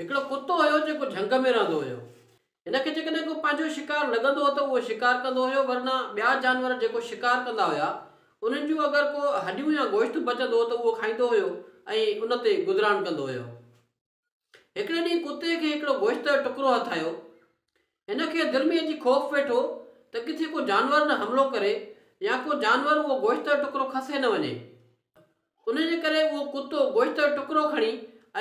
हिकिड़ो कुतो हुयो जेको झंग में रहंदो हुयो। हिनखे जेकॾहिं को पंहिंजो शिकार लॻंदो हो त उहो शिकार कंदो हुयो, वरना ॿिया जानवर जेको शिकार कंदा हुया उन्हनि जूं अगरि को हॾियूं या गोश्त बचंदो हो त उहो खाईंदो हुयो ऐं उन ते गुज़रान कंदो हुयो। हिकिड़े ॾींहुं कुते खे हिकिड़ो गोश्त जो टुकड़ो हथ आयो। हिनखे दिलि में अची ख़ौफ़ वेठो त किथे को जानवर न हमिलो करे या को जानवर उहो गोश्त जो टुकड़ो खसे न वञे। उनजे करे उहो कुतो गोश्त जो टुकड़ो खणी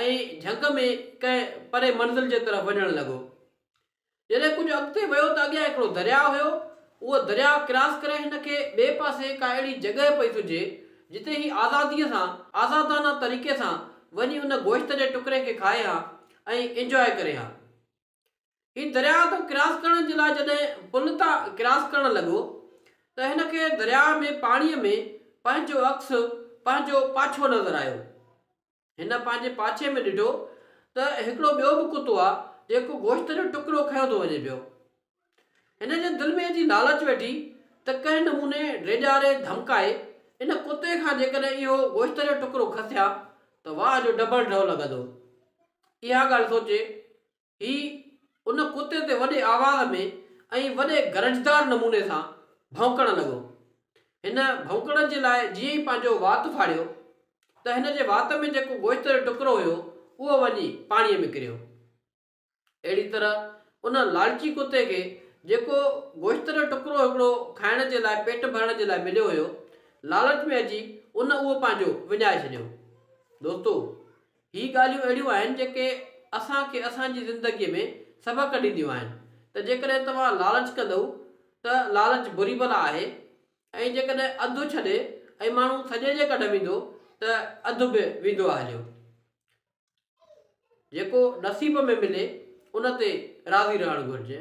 ऐं झंग में कंहिं परे मंज़िल जे तरफ़ वञणु लॻो। जॾहिं कुझु अॻिते वियो त अॻियां हिकिड़ो दरिया हुयो। उहो दरिया क्रॉस करे हिनखे ॿिए पासे का अहिड़ी जॻह पई सुझे जिते ही आज़ादीअ सां आज़ादाना तरीक़े सां वञी उन गोश्त जे टुकड़े खे खाए हा ऐं इंजॉय करे हा। हीउ दरिया तो क्रॉस करण जे लाइ जॾहिं पुल तां क्रॉस करणु लॻो त हिनखे दरिया में पाणीअ में पंहिंजो अक्स पंहिंजो पाछो नज़र आयो। हिन पंहिंजे पाछे में ॾिठो त हिकिड़ो ॿियो बि कुतो आहे जेको गोश्त जो टुकड़ो खयो थो वञे पियो। हिन जे दिलि में अची लालच वेठी त कंहिं नमूने ड्रेजारे धमकाए इन कुते खां जेकॾहिं इहो गोश्त जो टुकड़ो खसिया त वाह जो डबल ढो लॻंदो। इहा ॻाल्हि सोचे ही उन कुते ते वॾे आवाज़ में ऐं वॾे गरजदार नमूने सां भौंकणु लॻो। हिन भौंकण जे लाइ जीअं ई पंहिंजो वात फाड़ियो त हिन जे वात में जेको गोश्त जो टुकड़ो हुयो उहो वञी पाणीअ में किरियो। अहिड़ी तरह उन लालची कुते खे जेको गोश्त जो टुकड़ो हिकिड़ो खाइण जे लाइ पेट भरण जे लाइ मिलियो हुयो, लालच में अची उन उहो पंहिंजो विञाए छॾियो। दोस्तो, ही ॻाल्हियूं अहिड़ियूं आहिनि जेके असांखे असांजी ज़िंदगीअ में सबक़ ॾींदियूं आहिनि त जेकॾहिं तव्हां लालच कंदव त लालच बुरी बला आहे, ऐं जेकॾहिं अधु छॾे ऐं माण्हू सॼे जे कढ वेंदो त अधु बि वेंदो आहे हलियो। जेको नसीब में मिले उन ते राज़ी रहणु घुरिजे।